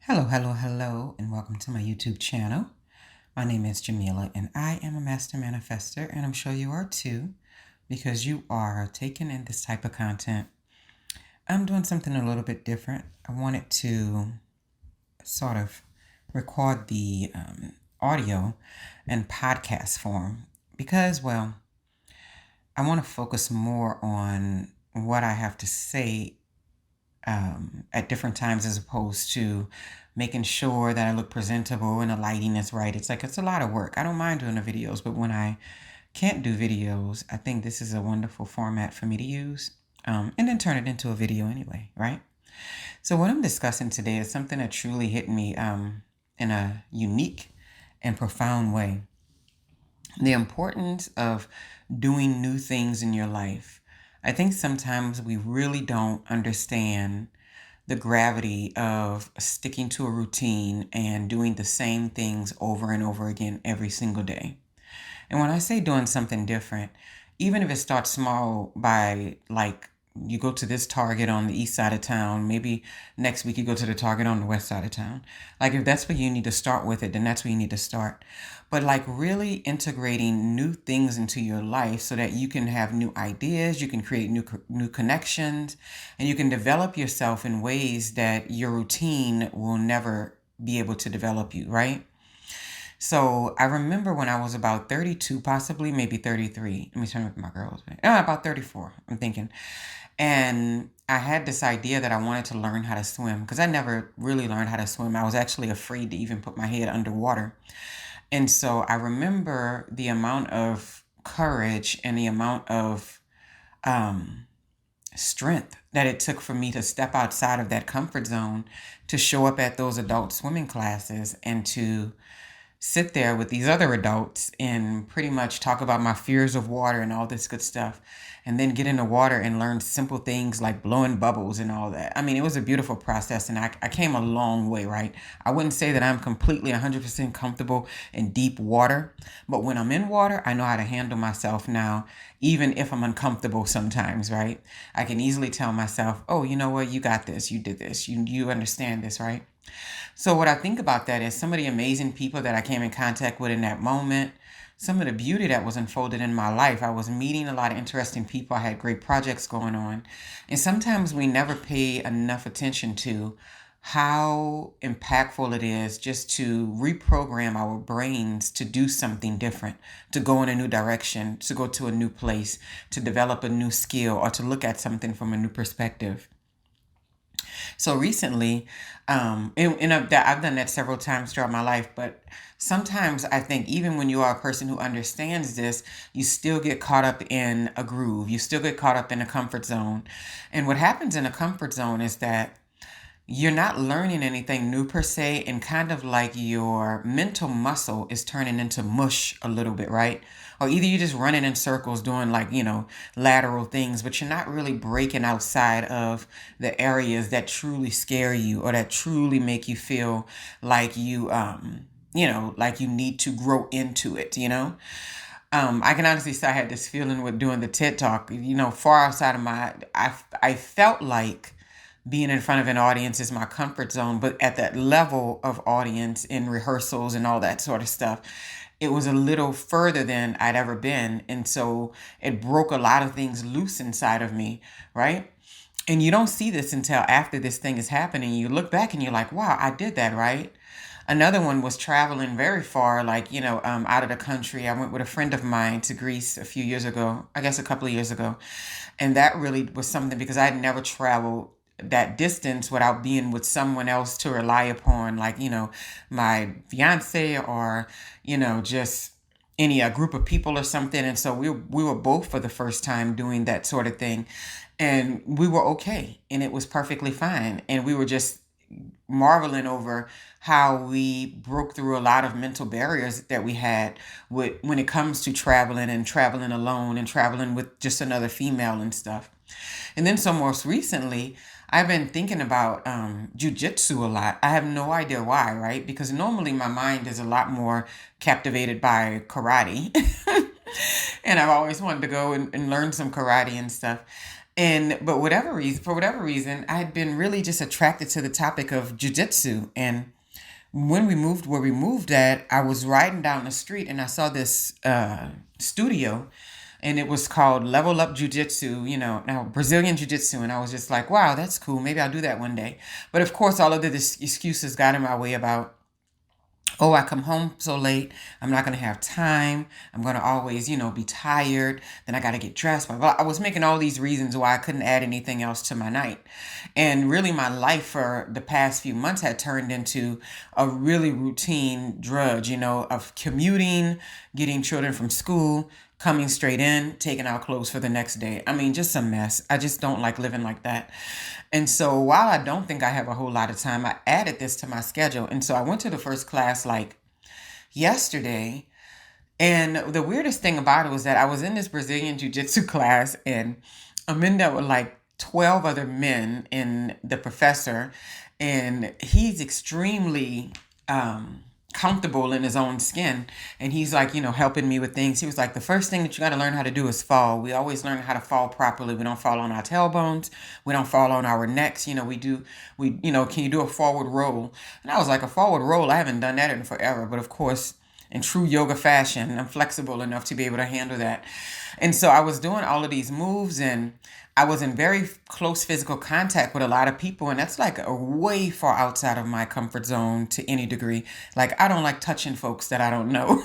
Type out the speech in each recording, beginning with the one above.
Hello, hello, hello, and welcome to my YouTube channel. My name is Jameelah, and I am a master manifester, and I'm sure you are too, because you are taking in this type of content. I'm doing something a little bit different. I wanted to sort of record the audio in podcast form because, well, I want to focus more on what I have to say at different times as opposed to making sure that I look presentable and the lighting is right. It's a lot of work. I don't mind doing the videos, but when I can't do videos, I think this is a wonderful format for me to use and then turn it into a video anyway, right? So what I'm discussing today is something that truly hit me in a unique and profound way. The importance of doing new things in your life. I think sometimes we really don't understand the gravity of sticking to a routine and doing the same things over and over again every single day. And when I say doing something different, even if it starts small by like you go to this Target on the east side of town, maybe next week you go to the Target on the west side of town. Like if that's where you need to start with it, then that's where you need to start. But like really integrating new things into your life so that you can have new ideas, you can create new connections, and you can develop yourself in ways that your routine will never be able to develop you, right? So I remember when I was about 32, possibly maybe 33. Let me turn with my girls. About 34, I'm thinking. And I had this idea that I wanted to learn how to swim because I never really learned how to swim. I was actually afraid to even put my head underwater. And so I remember the amount of courage and the amount of um, strength that it took for me to step outside of that comfort zone to show up at those adult swimming classes and to sit there with these other adults and pretty much talk about my fears of water and all this good stuff, and then get in the water and learn simple things like blowing bubbles and all that. I mean, it was a beautiful process, and I came a long way, right? I wouldn't say that I'm completely 100% comfortable in deep water, but when I'm in water, I know how to handle myself now, even if I'm uncomfortable sometimes, right? I can easily tell myself, oh, you know what? You got this. You did this. You understand this, right? So what I think about that is some of the amazing people that I came in contact with in that moment, some of the beauty that was unfolded in my life. I was meeting a lot of interesting people. I had great projects going on. And sometimes we never pay enough attention to how impactful it is just to reprogram our brains to do something different, to go in a new direction, to go to a new place, to develop a new skill, or to look at something from a new perspective. So recently, I've done that several times throughout my life, but sometimes I think even when you are a person who understands this, you still get caught up in a groove. You still get caught up in a comfort zone. And what happens in a comfort zone is that you're not learning anything new per se, and kind of like your mental muscle is turning into mush a little bit, right? Or either you're just running in circles doing like, lateral things, but you're not really breaking outside of the areas that truly scare you or that truly make you feel like like you need to grow into it, I can honestly say I had this feeling with doing the TED Talk, far outside of I felt like being in front of an audience is my comfort zone, but at that level of audience in rehearsals and all that sort of stuff, it was a little further than I'd ever been. And so it broke a lot of things loose inside of me, right? And you don't see this until after this thing is happening. You look back and you're like, wow, I did that, right? Another one was traveling very far, like, out of the country. I went with a friend of mine to Greece a few years ago, I guess a couple of years ago. And that really was something because I had never traveled that distance without being with someone else to rely upon, like, my fiance or, just any a group of people or something. And so we were both for the first time doing that sort of thing. And we were okay. And it was perfectly fine. And we were just marveling over how we broke through a lot of mental barriers that we had when it comes to traveling and traveling alone and traveling with just another female and stuff. And then so most recently, I've been thinking about jujitsu a lot. I have no idea why, right? Because normally my mind is a lot more captivated by karate. And I've always wanted to go and learn some karate and stuff. And but for whatever reason, I had been really just attracted to the topic of jujitsu. And when we moved where we moved at, I was riding down the street and I saw this studio, and it was called Level Up Jiu-Jitsu, now Brazilian Jiu-Jitsu. And I was just like, wow, that's cool. Maybe I'll do that one day. But of course, all of the excuses got in my way about, oh, I come home so late. I'm not going to have time. I'm going to always, be tired. Then I got to get dressed. Blah, blah. I was making all these reasons why I couldn't add anything else to my night. And really, my life for the past few months had turned into a really routine drudge, of commuting, getting children from school, coming straight in, taking out clothes for the next day. I mean, just a mess. I just don't like living like that. And so while I don't think I have a whole lot of time, I added this to my schedule. And so I went to the first class like yesterday. And the weirdest thing about it was that I was in this Brazilian Jiu-Jitsu class, and I'm in there with like 12 other men and the professor. And he's extremely comfortable in his own skin, and he's like, helping me with things. He was like, the first thing that you got to learn how to do is fall. We always learn how to fall properly. We don't fall on our tailbones, we don't fall on our necks. Can you do a forward roll? And I was like, a forward roll, I haven't done that in forever. But of course, in true yoga fashion, I'm flexible enough to be able to handle that. And so I was doing all of these moves, and I was in very close physical contact with a lot of people, and that's like a way far outside of my comfort zone to any degree. Like, I don't like touching folks that I don't know.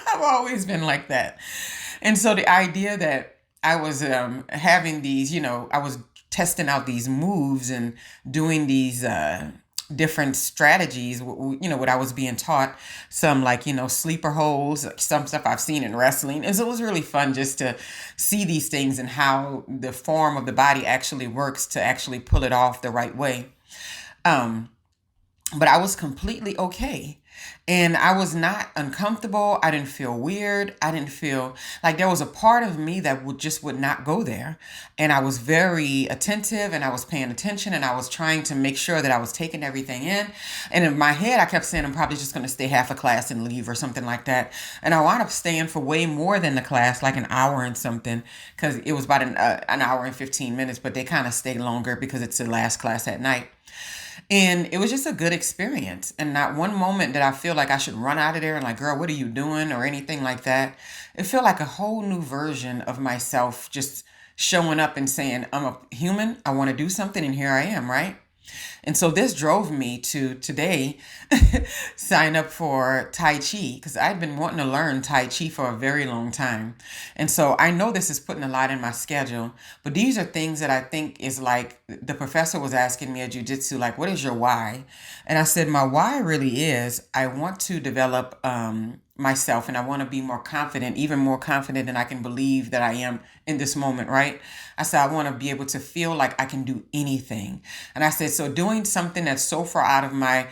I've always been like that. And so the idea that I was having these, I was testing out these moves and doing these different strategies, what I was being taught, some like, sleeper holes, some stuff I've seen in wrestling. And so it was really fun just to see these things and how the form of the body actually works to actually pull it off the right way. But I was completely okay. And I was not uncomfortable. I didn't feel weird. I didn't feel like there was a part of me that would not go there. And I was very attentive, and I was paying attention, and I was trying to make sure that I was taking everything in. And in my head, I kept saying, I'm probably just going to stay half a class and leave or something like that. And I wound up staying for way more than the class, like an hour and something, because it was about an hour and 15 minutes, but they kind of stay longer because it's the last class at night. And it was just a good experience. And not one moment did I feel like I should run out of there and like, girl, what are you doing? Or anything like that. It felt like a whole new version of myself just showing up and saying, I'm a human. I want to do something. And here I am, right? And so this drove me to today sign up for Tai Chi, because I'd been wanting to learn Tai Chi for a very long time. And so I know this is putting a lot in my schedule, but these are things that I think is like, the professor was asking me at jiu-jitsu, like, what is your why? And I said, my why really is I want to develop myself, and I want to be more confident, even more confident than I can believe that I am in this moment, right? I said, I want to be able to feel like I can do anything. And I said, so doing something that's so far out of my,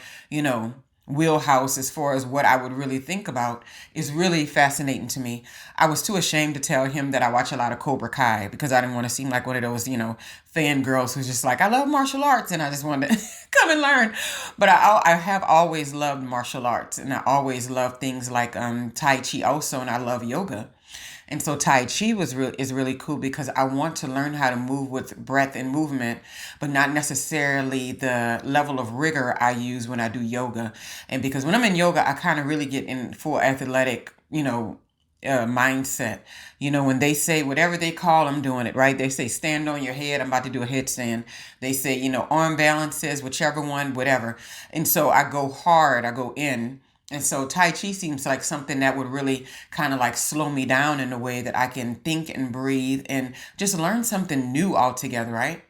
wheelhouse as far as what I would really think about is really fascinating to me. I was too ashamed to tell him that I watch a lot of Cobra Kai, because I didn't want to seem like one of those, fangirls who's just like, I love martial arts and I just wanted to come and learn. But I have always loved martial arts, and I always loved things like Tai Chi also, and I love yoga. And so Tai Chi is really cool because I want to learn how to move with breath and movement, but not necessarily the level of rigor I use when I do yoga. And because when I'm in yoga, I kind of really get in full athletic, mindset. When they say whatever they call, I'm doing it, right? They say stand on your head, I'm about to do a headstand. They say, arm balances, whichever one, whatever. And so I go hard, I go in. And so Tai Chi seems like something that would really kind of like slow me down in a way that I can think and breathe and just learn something new altogether, right?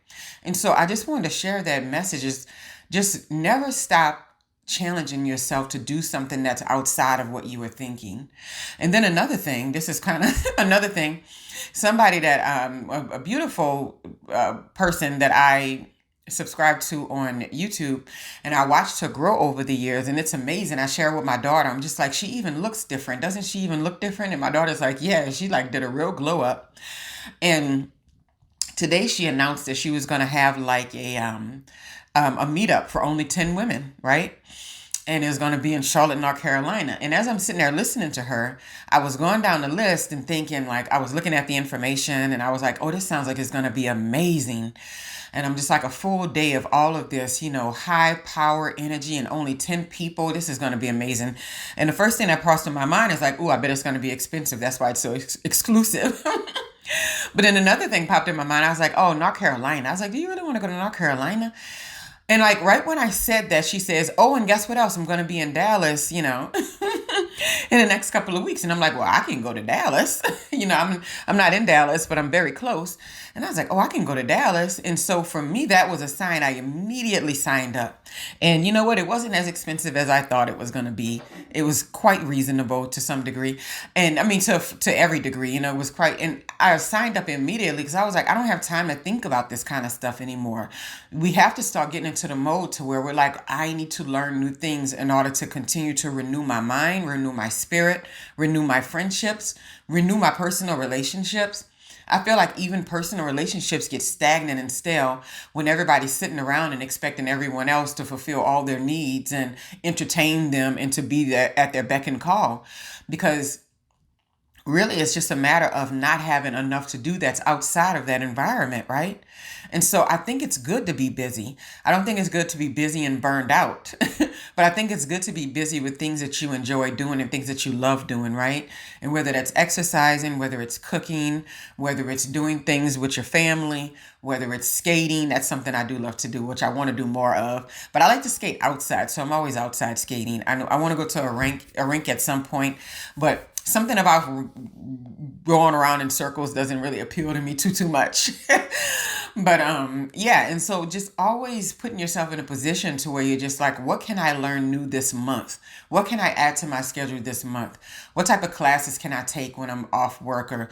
And so I just wanted to share that message, is just never stop challenging yourself to do something that's outside of what you were thinking. And then another thing, this is kind of another thing, somebody that, a beautiful person that I subscribed to on YouTube, and I watched her grow over the years, and it's amazing. I share it with my daughter. I'm just like, she even looks different. Doesn't she even look different? And my daughter's like, yeah, she like did a real glow up. And today she announced that she was going to have like a meetup for only 10 women, right? and is going to be in Charlotte, North Carolina. And as I'm sitting there listening to her, I was going down the list and thinking, like, I was looking at the information and I was like, oh, this sounds like it's going to be amazing. And I'm just like, a full day of all of this, high power energy and only 10 people. This is going to be amazing. And the first thing that crossed in my mind is like, oh, I bet it's going to be expensive. That's why it's so exclusive. But then another thing popped in my mind. I was like, oh, North Carolina. I was like, do you really want to go to North Carolina? And like right when I said that, she says, oh, and guess what else? I'm going to be in Dallas, in the next couple of weeks. And I'm like, well, I can go to Dallas. I'm not in Dallas, but I'm very close. And I was like, oh, I can go to Dallas. And so for me, that was a sign. I immediately signed up. And you know what? It wasn't as expensive as I thought it was going to be. It was quite reasonable to some degree. And I mean, to every degree, it was quite, and I signed up immediately because I was like, I don't have time to think about this kind of stuff anymore. We have to start getting into the mode to where we're like, I need to learn new things in order to continue to renew my mind, renew my spirit, renew my friendships, renew my personal relationships. I feel like even personal relationships get stagnant and stale when everybody's sitting around and expecting everyone else to fulfill all their needs and entertain them and to be there at their beck and call. Because really, it's just a matter of not having enough to do that's outside of that environment, right? And so I think it's good to be busy. I don't think it's good to be busy and burned out, but I think it's good to be busy with things that you enjoy doing and things that you love doing, right? And whether that's exercising, whether it's cooking, whether it's doing things with your family, whether it's skating, that's something I do love to do, which I want to do more of. But I like to skate outside, so I'm always outside skating. I know I want to go to a rink at some point, but something about going around in circles doesn't really appeal to me too much. But yeah, and so just always putting yourself in a position to where you're just like, what can I learn new this month? What can I add to my schedule this month? What type of classes can I take when I'm off work? Or,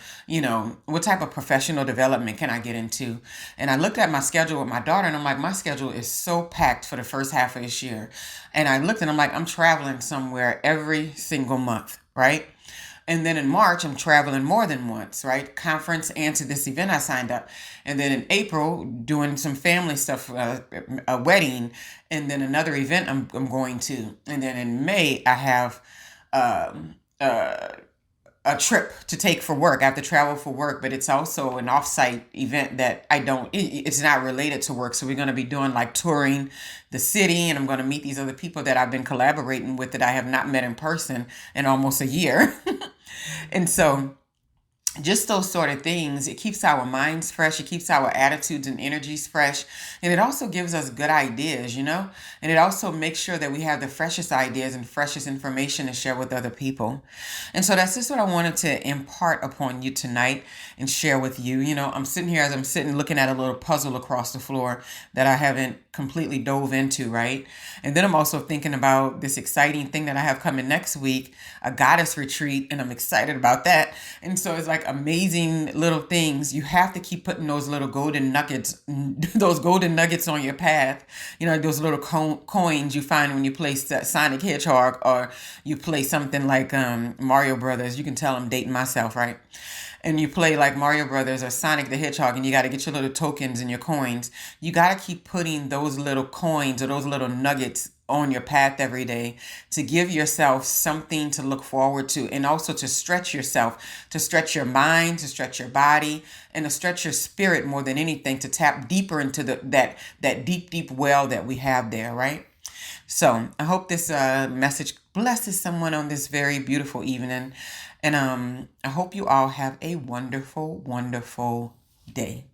what type of professional development can I get into? And I looked at my schedule with my daughter and I'm like, my schedule is so packed for the first half of this year. And I looked and I'm like, I'm traveling somewhere every single month, right? And then in March, I'm traveling more than once, right? Conference and to this event I signed up. And then in April, doing some family stuff, a wedding, and then another event I'm going to. And then in May, I have um, uh, a trip to take for work. I have to travel for work, but it's also an offsite event that it's not related to work. So we're going to be doing like touring the city, and I'm going to meet these other people that I've been collaborating with that I have not met in person in almost a year. And so just those sort of things, it keeps our minds fresh, it keeps our attitudes and energies fresh, and it also gives us good ideas, and it also makes sure that we have the freshest ideas and freshest information to share with other people. And so that's just what I wanted to impart upon you tonight and share with you. I'm sitting here as I'm sitting looking at a little puzzle across the floor that I haven't completely dove into, right? And then I'm also thinking about this exciting thing that I have coming next week, a goddess retreat, and I'm excited about that. And so it's like amazing little things. You have to keep putting those little golden nuggets, on your path. Those little coins you find when you play Sonic Hedgehog or you play something like Mario Brothers. You can tell I'm dating myself, right? And you play like Mario Brothers or Sonic the Hedgehog and you got to get your little tokens and your coins. You got to keep putting those little coins or those little nuggets on your path every day to give yourself something to look forward to, and also to stretch yourself, to stretch your mind, to stretch your body, and to stretch your spirit more than anything, to tap deeper into that deep well that we have there, right? So I hope this message blesses someone on this very beautiful evening. And I hope you all have a wonderful, wonderful day.